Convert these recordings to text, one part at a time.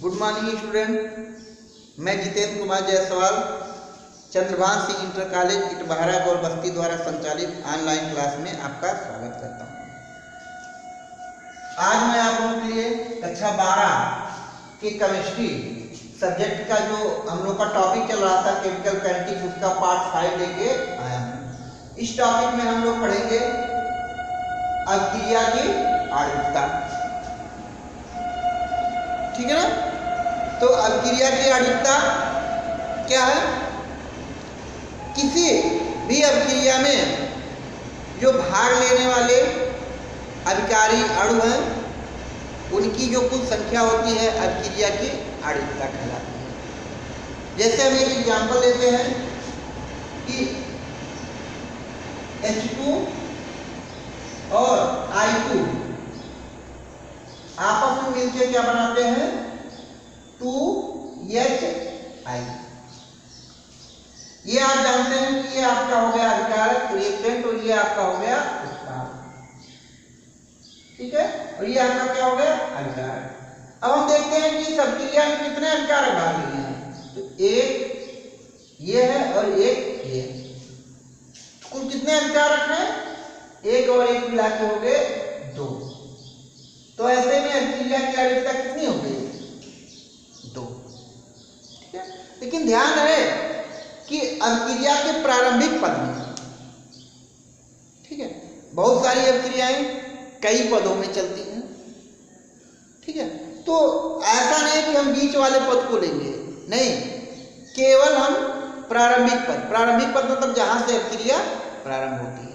Good morning student, मैं Jitendra Kumar Jaiswal Chandrabhan Singh inter college इटबहरा गौरबस्ती द्वारा संचालित ऑनलाइन क्लास में आपका स्वागत करता हूं। आज मैं आप लोगों के लिए कक्षा 12 के केमिस्ट्री सब्जेक्ट का जो हम लोग का टॉपिक चल रहा था केमिकल काइनेटिक्स, उसका पार्ट 5 लेके आया हूं। इस टॉपिक में हम लोग पढ़ेंगे अभिक्रिया की आणविकता। ठीक है ना। तो अभिक्रिया की आणविकता क्या है? किसी भी अभिक्रिया में जो भाग लेने वाले अभिकारी अणु हैं उनकी जो कुल संख्या होती है अभिक्रिया की आणविकता कहलाती है। जैसे हम एक एग्जाम्पल लेते हैं कि H2 और I2 आपस में मिलकर क्या बनाते हैं? 2HI। ये आप जानते हैं कि ये आपका हो गया अभिकारक रिएक्टेंट और ये आपका हो गया उत्पाद। ठीक है, और ये आपका क्या हो गया? अभिकारक। अब हम देखते हैं कि इस अभिक्रिया में कितने अभिकारक भाग लिए हैं। तो एक ये है और एक ये। कुल कितने अभिकारक हैं? एक और एक मिला के हो गए 2। तो ऐसे में अभिक्रिया की आणविकता कितनी हो गई? 2। ठीक है, लेकिन ध्यान रहे कि अभिक्रिया के प्रारंभिक पद में, ठीक है, बहुत सारी अभिक्रियाएं कई पदों में चलती हैं। ठीक है, तो ऐसा नहीं कि हम बीच वाले पद को लेंगे, नहीं, केवल हम प्रारंभिक पद मतलब जहां से अभिक्रिया प्रारंभ होती है।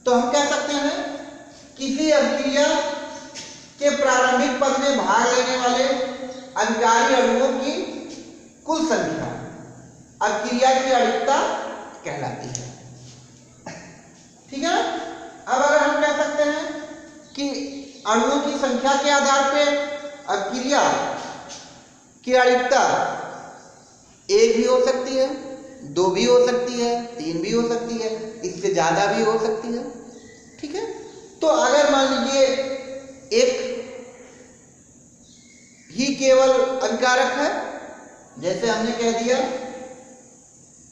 तो हम कह सकते हैं किसी अभिक्रिया के प्रारंभिक पद में भाग लेने वाले अभिकारी अणुओं की कुल संख्या अभिक्रिया की आणविकता कहलाती है। ठीक है। अब अगर हम कह सकते हैं कि अणुओं की संख्या के आधार पे अभिक्रिया की आणविकता 1 भी हो सकती है, 2 भी हो सकती है, 3 भी हो सकती है, इससे ज्यादा भी हो सकती है। ठीक है, तो अगर मान लीजिए एक ही केवल अभिकारक है, जैसे हमने कह दिया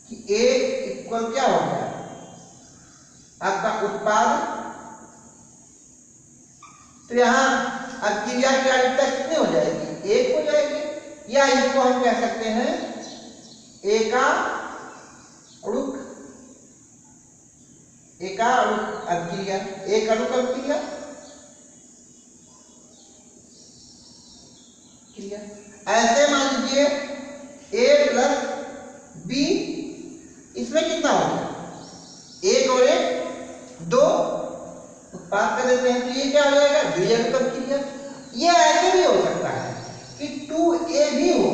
कि A इक्वल क्या हो गया आपका उत्पाद, तो यहां अभिक्रिया की आणविकता कितनी हो जाएगी? 1 हो जाएगी। या इसको हम कह सकते हैं एकाणुक अभिक्रिया, एक अणुक अभिक्रिया। ऐसे मान लीजिए A प्लस B, इसमें कितना हो गया? 1 और 1 2 उत्पाद कर देते हैं, तो ये क्या हो जाएगा? द्विअणुक अभिक्रिया। ये ऐसे भी हो सकता है कि 2A भी हो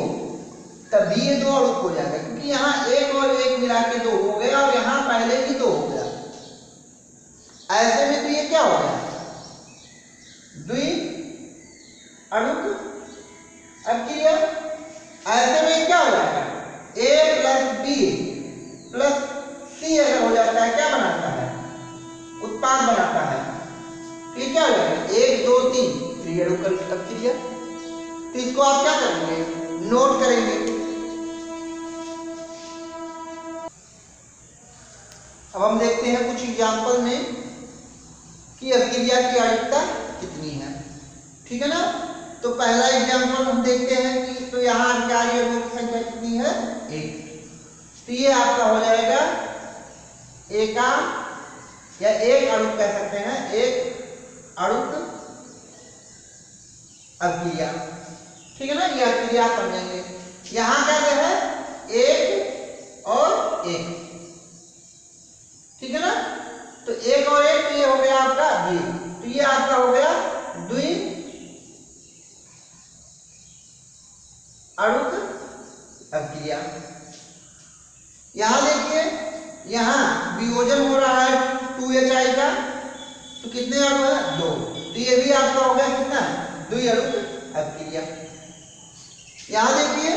तब भी ये 2 अणुक हो जाएगा, क्योंकि यहाँ 1 और 1 मिला के 2 हो गया और यहाँ पहले भी 2 हो गया। ऐसे में तो ये क्या हो गया? द्विअणुक अभिक्रिया। ऐसे में क्या हो जाएगा? A plus B plus C अगर हो जाता है क्या बनाता है? उत्पाद बनाता है। तो ये क्या हो जाएगा? 1 2 3 त्रिअणुक अभिक्रिया। तो इसको आप क्या करेंगे? नोट करेंगे। अब हम देखते हैं कुछ एग्जाम्पल में कि अभिक्रिया की आणविकता कितनी है। ठीक है ना। तो पहला एग्जाम्पल हम देखते हैं कि तो यहाँ अभिकारी अणुओं की संख्या कितनी है? 1। तो ये आपका हो जाएगा एकांक या एक अणुक कह सकते हैं, एक अणुक अभिक्रिया। ठीक है ना। ये अभिक्रिया समझेंगे। यहाँ क्या है? 1 और 1। ठीक है ना। तो 1 और 1 तो ये हो गया आपका 2, तो ये आपका हो गया द्विअणुक अभिक्रिया। यहां देखिए, यहां वियोजन हो रहा है 2HI का, तो कितने अणु है? 2। तो ये भी आपका हो गया कितना? द्विअणुक अभिक्रिया। यहां देखिए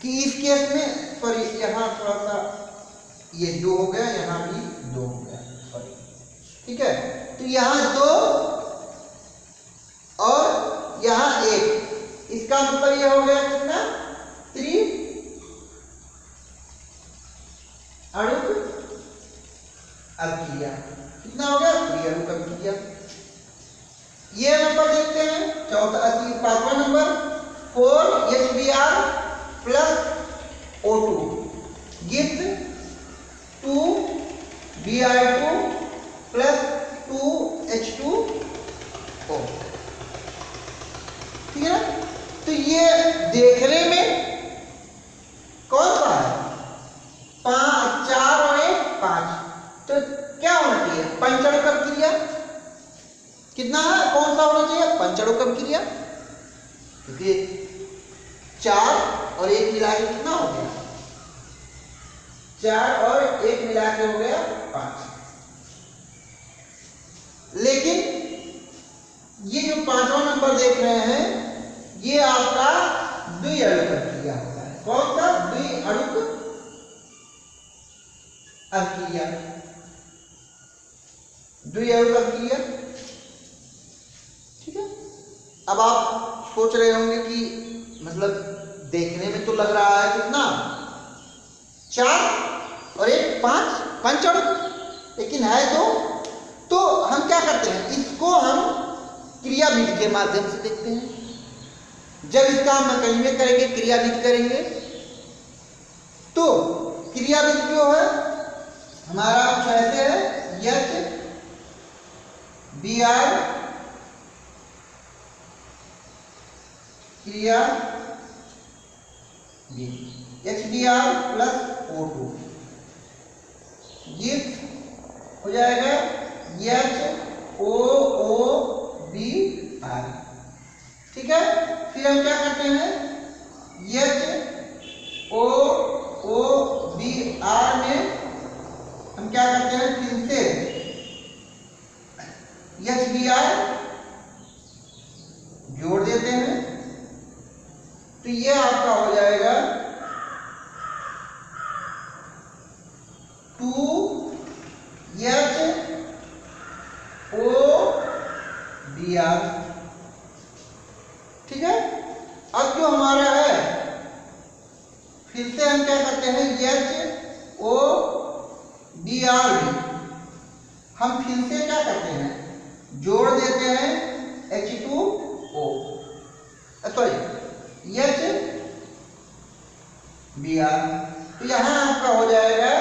कि इस केस में सॉरी, यहां थोड़ा सा ये 2 हो गया, यहां भी 2 हो गया, सॉरी। ठीक है, तो यहां 2 और यहाँ 1, इसका मतलब ये हो गया कितना, 3 अणुक अभिक्रिया। कितना हो गया, 3 अणुक अभिक्रिया। ये नंबर देखते हैं, पांचवा number 4 HBr plus O2 gives 2 Br2 plus 2 H2O। ठीक है ना? तो ये देखने में कौन सा है, 4 और 1 5, तो क्या होना चाहिए, पंचअणुक अभिक्रिया। कितना है, कौन सा होना चाहिए, पंचअणुक अभिक्रिया, क्योंकि 4 और 1 मिला के कितना हो गया, 4 और 1 मिला के हो गया 5। लेकिन ये जो पांचवा नंबर देख रहे हैं, ये आपका द्विअणुक अभिक्रिया होता है। कौन सा, द्विअणुक अभिक्रिया, द्विअणुक अभिक्रिया। ठीक है, अब आप सोच रहे होंगे कि मतलब देखने में तो लग रहा है कितना, 4 और 1 5 पंचअणुक, लेकिन है 2। तो हम क्या करते हैं, इसको हम क्रियाविधि के माध्यम से देखते हैं। जब इसका हम नकली में करेंगे, क्रियाविधि करेंगे, तो क्रियाविधि जो है हमारा कुछ ऐसे है, HBr क्रिया HBr प्लस O2 ये हो जाएगा HOOBr। ठीक है, फिर हम क्या करते हैं, HOOBr में हम क्या करते हैं, फिर से HBr जोड़ देते हैं, तो ये आपका हो जाएगा 2HOBr। ठीक है, अब जो हमारा है, फिर से हम क्या करते हैं, HOBr हम फिर से क्या करते हैं, जोड़ देते हैं H2O, सॉरी HBr। तो यहां आपका हो जाएगा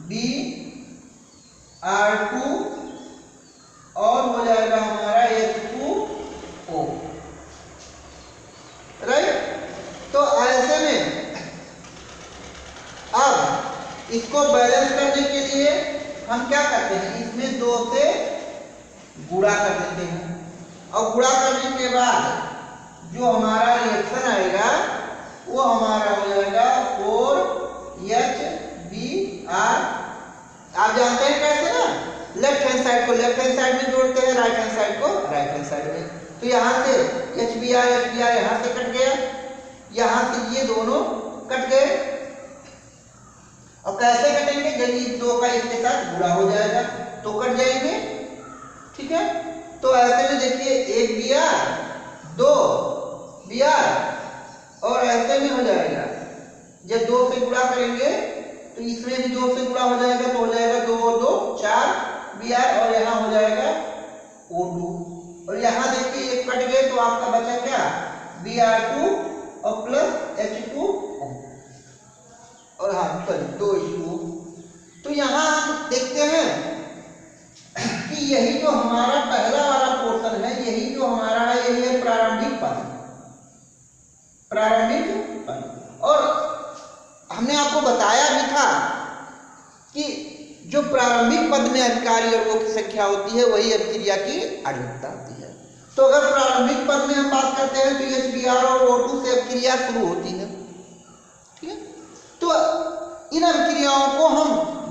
Br2 और हो जाएगा हमारा H2O, राइट। तो ऐसे में अब इसको बैलेंस करने के लिए हम क्या करते हैं, इसमें 2 से गुणा कर देते हैं, और गुणा करने के बाद जो हमारा रिएक्शन आएगा वो हमारा हो जाएगा 4HBr। आप जानते हैं कैसे ना, लेफ्ट हैंड साइड को लेफ्ट हैंड साइड में जोड़ते हैं, राइट हैंड साइड को राइट हैंड साइड में। तो यहाँ से HBr यहाँ से कट गया, यहाँ से ये दोनों कट गए, और कैसे कटेंगे, जब ये 2 का इसके साथ गुणा हो जाएगा तो कट जाएंगे। ठीक है, तो ऐसे में देखिए 1 Br 2 Br, और ऐसे में हो जाएगा, जब 2 से गुणा करेंगे तो इसमें भी 2 से गुणा हो जाएगा, तो हो जाएगा 2 और 2 4 Br, और यहाँ हो जाएगा O2, और यहाँ देखिए 1 कट गए, तो आपका बचा क्या, Br2 और प्लस H2O, और हाँ सॉरी 2 H2O। तो यहाँ हम देखते हैं कि यही जो हमारा पहला वाला पोर्शन है, यही जो हमारा है, यही है प्रारंभिक पद, प्रारंभिक पद। और हमने आपको बताया भी था कि जो प्रारंभिक पद में अभिकारी अणुओं की संख्या होती है, वही अभिक्रिया की अणुता होती है। तो अगर प्रारंभिक पद में हम बात करते हैं तो HBr और O2 से अभिक्रिया शुरू होती है। ठीक है, तो इन अभिक्रियाओं को हम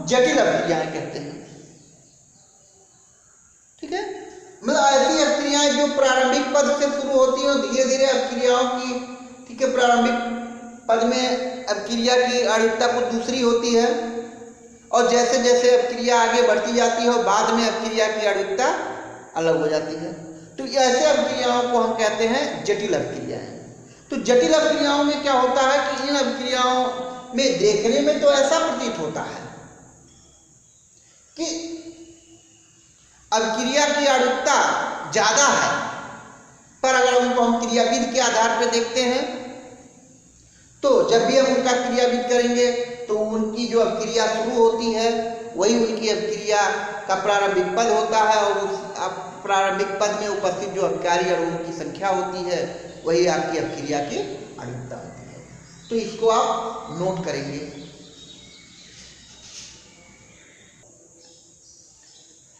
जटिल अभिक्रियाएं कहते हैं। ठीक है, मतलब ऐसी अभिक्रियाएं जो प्रारंभिक पद से शुरू होती हैं और धीरे धीरे अभिक्रियाओं की, ठीक है, प्रारंभिक पद में अभिक्रिया की अणुता कुछ दूसरी होती है, और जैसे जैसे अपक्रिया आगे बढ़ती जाती है बाद में अपक्रिया की आणविकता अलग हो जाती है। तो ऐसे अपक्रियाओं को हम कहते हैं जटिल अपक्रियाएं। तो जटिल अपक्रियाओं में क्या होता है कि इन अपक्रियाओं में देखने में तो ऐसा प्रतीत होता है कि अपक्रिया की आणविकता ज्यादा है, पर अगर उनको हम क्रियाविधि के आधार पर देखते हैं तो जब भी हम उनका क्रियाविधि करेंगे तो उनकी जो अपक्रिया शुरू होती है वही उनकी अपक्रिया का प्रारंभिक पद होता है, और उस प्रारंभिक पद में उपस्थित जो अपकारी अणुओं की संख्या होती है वही आपकी अपक्रिया की आणविकता होती है। तो इसको आप नोट करेंगे।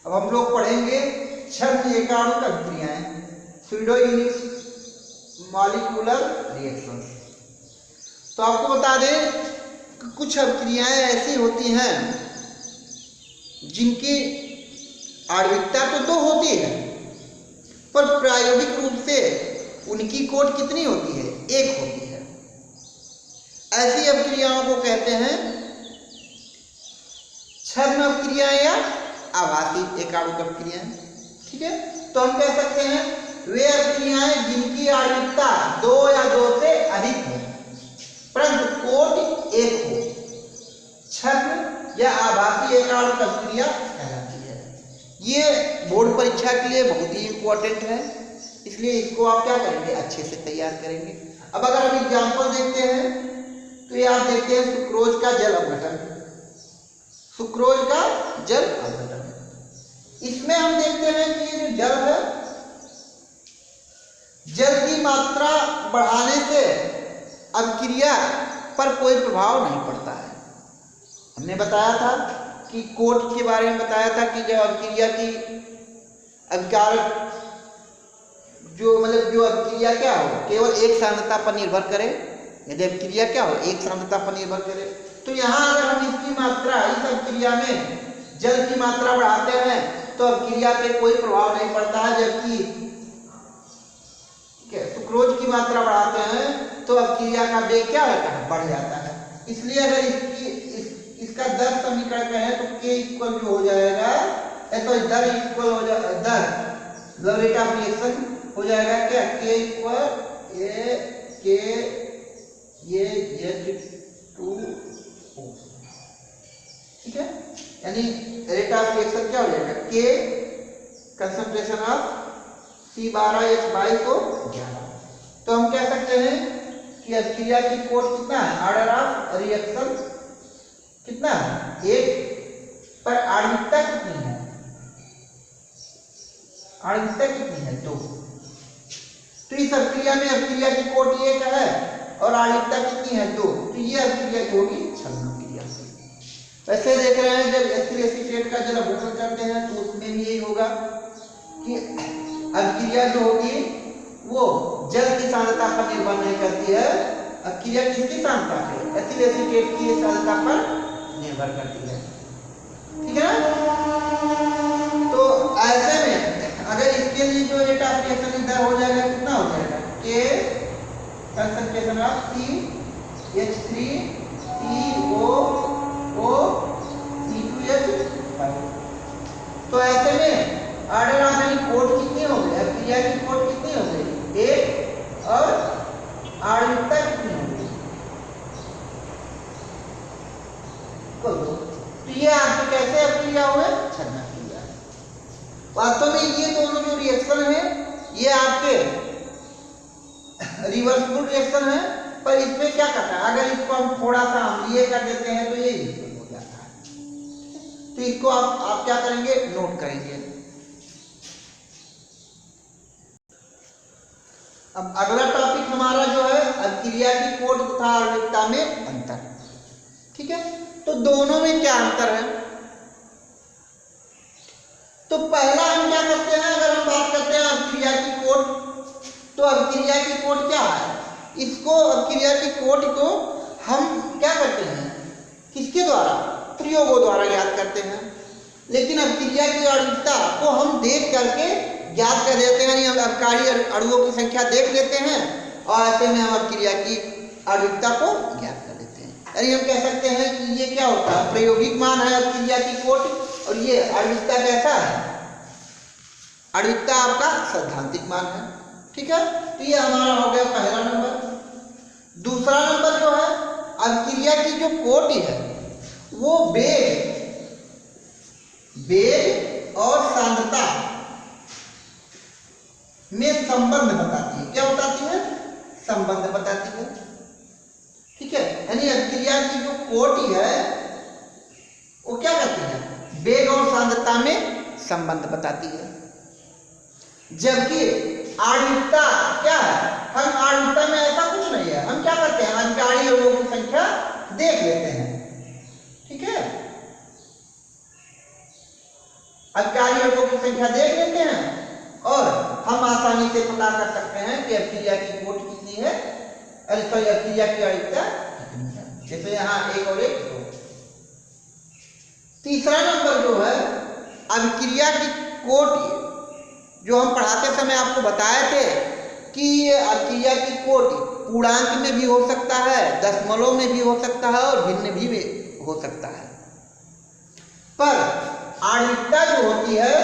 अब हम लोग पढ़ेंगे छद्म एकाणुक अभिक्रियाएं, स्यूडो यूनिट मॉलिक्यूलर रिएक्शंस। तो आपको बता दें कि कुछ अभिक्रियाएं ऐसी होती हैं जिनकी आणविकता तो 2 होती है, पर प्रायोगिक रूप से उनकी कोट कितनी होती है? 1 होती है। ऐसी अभिक्रियाओं को कहते हैं छद्म अभिक्रियाएं या आभासी एकाणुक अभिक्रियाएं। ठीक है, तो हम कह सकते हैं वे अभिक्रियाएं जिनकी आणविकता 2 या 2 से अधिक हो परंतु कोट 1 हो, छद्म या आभासी एकाणुक अभिक्रिया कहलाती है। ये बोर्ड परीक्षा के लिए बहुत ही इंपॉर्टेंट है, इसलिए इसको आप क्या करेंगे? अच्छे से तैयार करेंगे। अब अगर हम एग्जाम्पल देखते हैं तो ये आप देखते हैं सुक्रोज का जल अपघटन, सुक्रोज का जल अपघटन। इसमें हम देखते हैं कि ये जो जल है, जल की मात्रा बढ़ाने से अपक्रिया पर कोई प्रभाव नहीं पड़ता है। हमने बताया था कि कोट के बारे में बताया था कि जब अपक्रिया की अभिकारक जो अपक्रिया क्या हो केवल एक सांद्रता पर निर्भर करे, यदि अपक्रिया क्या हो एक सांद्रता पर निर्भर करे, तो यहाँ अगर हम इसकी मात्रा इस अपक्रिया में जल की मात्रा बढ़ाते हैं तो अपक्रिया पे कोई प्रभाव नहीं पड़ता है, जबकि सुक्रोज की मात्रा बढ़ाते हैं तो अपक्रिया का वेग क्या होता है? बढ़ जाता है। इसलिए अगर इसका दर समीकरण कहें तो K इक्वल जो हो जाएगा, तो दर इक्वल हो जाएगा, दर रेट ऑफ रिएक्शन हो जाएगा क्या? K इक्वल ए के ये Z2O। ठीक है, यानी रेट ऑफ रिएक्शन क्या हो जाएगा? K कंसंट्रेशन ऑफ C12H22 को 11। तो हम कह सकते हैं कि अपक्रिया की कोट कितना है? ऑर्डर ऑफ रिएक्शन कितना है? 1, पर आणविकता कितनी है? आणविकता कितनी है? 2। तो इस अपक्रिया में अपक्रिया की कोट 1 है और आणविकता कितनी है? 2। तो ये अपक्रिया की होगी छद्म अपक्रिया। वैसे देख रहे हैं जब एथिल एसीटेट का जल अपघटन करते हैं तो उसमें भी यही होगा कि अपक्रिया जो होगी वो जल की सांद्रता पर निर्भर नहीं करती है, अपक्रिया किसकी सांद्रता पर? एथिल एसीटेट की सांद्रता पर निर्भर करती है। ठीक है ना? तो ऐसे में अगर इसके लिए जो रेट ऑफ रिएक्शन इधर हो जाएगा कितना हो जाएगा? K concentration of CH3COO C2H5। तो ऐसे में ऑर्डर ऑफ यानी कोट कितनी हो गई? अपक्रिया की कोट कितनी हो गई? 1 और आणविकता कितनी हो गई? तो ये आपके कैसे अपक्रिया हुए? छद्म अपक्रिया। वास्तव में ये दोनों जो रिएक्शन है ये आपके रिवर्सिबल रिएक्शन है, पर इसमें क्या करता है? अगर इसको हम थोड़ा सा अम्लीय कर देते हैं तो ये रिएक्शन हो जाता है। तो इसको आप क्या करेंगे? नोट करेंगे। अब अगला टॉपिक हमारा जो है अपक्रिया की कोट तथा आणविकता में अंतर। ठीक है, तो दोनों में क्या अंतर है? तो पहला हम क्या करते हैं, अगर हम बात करते हैं अपक्रिया की कोट, तो अपक्रिया की कोट क्या है? इसको अपक्रिया की कोट को हम क्या करते हैं? किसके द्वारा? प्रयोगों द्वारा ज्ञात करते हैं। लेकिन अपक्रिया की आणविकता को हम देख करके ज्ञात कर देते हैं, यानी अपकारी अणुओं की संख्या देख लेते हैं और ऐसे में हम अपक्रिया की आणविकता को ज्ञात कर देते हैं। यानी हम कह सकते हैं कि ये क्या होता है, प्रायोगिक मान है क्रिया की कोटि, और ये आणविकता कैसा है, आणविकता आपका सैद्धांतिक मान है। ठीक है, तो ये हमारा हो गया पहला नंबर। दूसरा नंबर जो है, अभिक्रिया की जो कोटि है वो वेग और सांद्रता में संबंध बताती है। क्या बताती है? संबंध बताती है। ठीक है, यानी अभिक्रिया की जो कोटि है वो क्या करती है, वेग और सांद्रता में संबंध बताती है। जबकि आणविकता क्या है, हम आणविकता में ऐसा कुछ नहीं है, हम क्या करते हैं, अभिकारी लोगों की संख्या देख लेते हैं। ठीक है, अभिकारी लोगों की संख्या देख लेते हैं और हम आसानी से पता कर सकते हैं कि अभिक्रिया की कोटि कितनी है, अरे सॉरी अभिक्रिया की आणविकता कितनी है। जैसे यहाँ 1 और 1 2। तीसरा नंबर जो है, अभिक्रिया की कोटि जो हम पढ़ाते समय आपको बताए थे कि ये अभिक्रिया की कोटि पूर्णांक में भी हो सकता है, दशमलव में भी हो सकता है और भिन्न भी हो सकता है, पर आणविकता जो होती है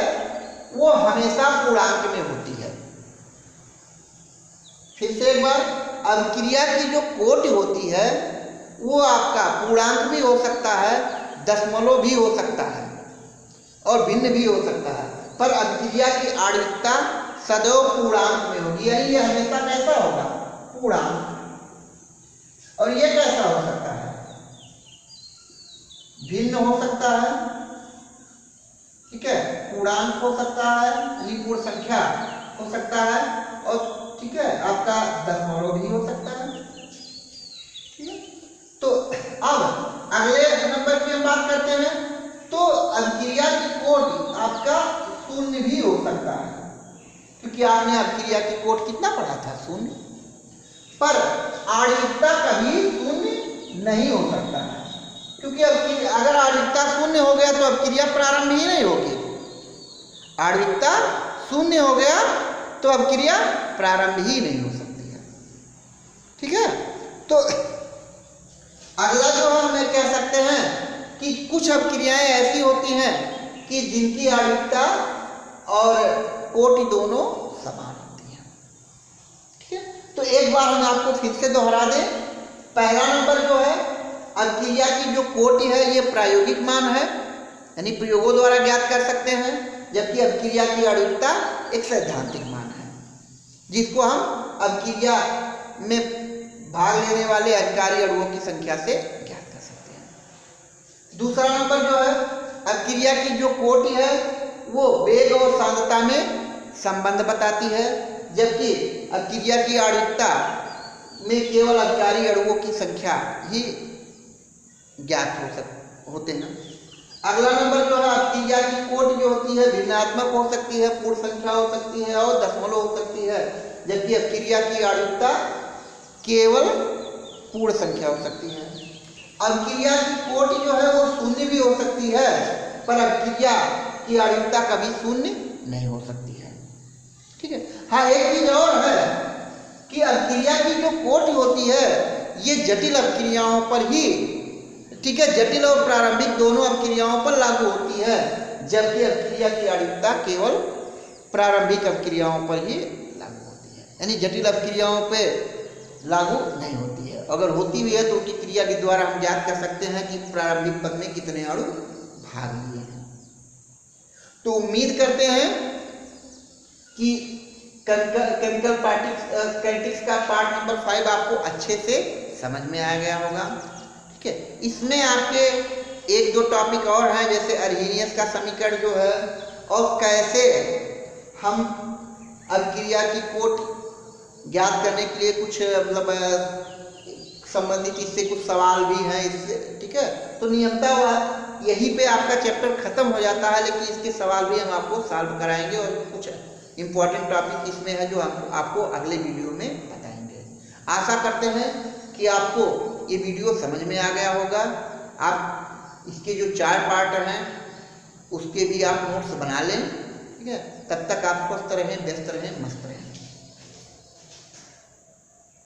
वो हमेशा पूर्णांक में होती है। फिर से एक बार, अभिक्रिया की जो कोटि होती है वो आपका पूर्णांक भी हो सकता है, दशमलव भी हो सकता है और भिन्न भी हो सकता है, पर अभिक्रिया की आणविकता सदैव पूर्णांक में होगी। यानी ये हमेशा कैसा होगा, पूर्णांक। और ये कैसा हो सकता है, भिन्न हो सकता है। ठीक है, पूर्णांक हो सकता है, यानी पूर्ण संख्या हो सकता है, और ठीक है आपका दशमलव भी हो सकता है। ठीक है, तो अब अगले नंबर की हम बात करते हैं। तो अभिक्रिया की कोटि आपका शून्य भी हो सकता है, क्योंकि आपने अभिक्रिया की कोटि कितना पढ़ा था, शून्य। पर आणविकता कभी शून्य नहीं हो सकता है, क्योंकि अगर आणविकता शून्य हो गया तो अभिक्रिया प्रारंभ ही नहीं होगी। आणविकता शून्य हो गया तो अभिक्रिया प्रारंभ ही नहीं हो सकती है। ठीक है, तो अगला जो है हमें कह सकते हैं कि कुछ अभिक्रियाएं ऐसी होती हैं कि जिनकी आणविकता और कोटि दोनों समान होती हैं। ठीक है, तो एक बार हम आपको फिर से दोहरा दें। पहला नंबर जो है, अभिक्रिया की जो कोटि है ये प्रायोगिक मान है, यानी प्रयोगों द्वारा ज्ञात कर सकते हैं, जबकि अभिक्रिया की आणविकता एक सैद्धांतिक मान है, जिसको हम अभिक्रिया में भाग लेने वाले अभिकारी अणुओं की संख्या से ज्ञात कर सकते हैं। दूसरा नंबर जो है, अभिक्रिया की जो कोटि है वो वेग और सांद्रता में संबंध बताती है, जबकि अभिक्रिया की आणविकता में केवल अभिकारी अणुओं की संख्या ही ज्ञात होते हैं। अगला नंबर जो है, अभिक्रिया की कोटि जो होती है भिन्नात्मक हो सकती है, पूर्ण संख्या हो सकती है और दशमलव हो सकती है, जबकि अभिक्रिया की आणविकता केवल पूर्ण संख्या हो सकती है। अभिक्रिया की कोटि जो है वो शून्य भी हो सकती है, पर अभिक्रिया की आणविकता कभी शून्य नहीं हो सकती है। ठीक है, हाँ एक चीज और है कि अभिक्रिया की जो कोटि होती है ये जटिल अभिक्रियाओं पर ही, ठीक है, जटिल और प्रारंभिक दोनों अभिक्रियाओं पर लागू होती है, जबकि अभिक्रिया की आणविकता केवल प्रारंभिक अभिक्रियाओं पर ही लागू होती है, यानी जटिल अभिक्रियाओं पे लागू नहीं होती है। अगर होती भी है तो उनकी क्रिया के द्वारा हम ज्ञात कर सकते हैं कि प्रारंभिक पद में कितने अणु भाग लिए हैं। तो उम्मीद करते हैं कि केमिकल काइनेटिक्स का पार्ट नंबर 5 आपको अच्छे से समझ में आ गया होगा। ठीक है, इसमें आपके 1-2 टॉपिक और हैं, जैसे अर्हीनियस का समीकरण जो है, और कैसे हम अभिक्रिया की कोटि ज्ञात करने के लिए कुछ मतलब संबंधित इससे कुछ सवाल भी हैं इससे। ठीक है, तो नियमतः यहीं पे आपका चैप्टर खत्म हो जाता है, लेकिन इसके सवाल भी हम आपको सॉल्व कराएंगे और कुछ इम्पॉर्टेंट टॉपिक इसमें है जो हम आपको अगले वीडियो में बताएंगे। आशा करते हैं कि आपको ये वीडियो समझ में आ गया होगा। आप इसके जो 4 पार्ट हैं उसके भी आप नोट्स बना लें। ठीक है, तब तक आप स्वस्थ रहें, व्यस्त रहें, मस्त रहें।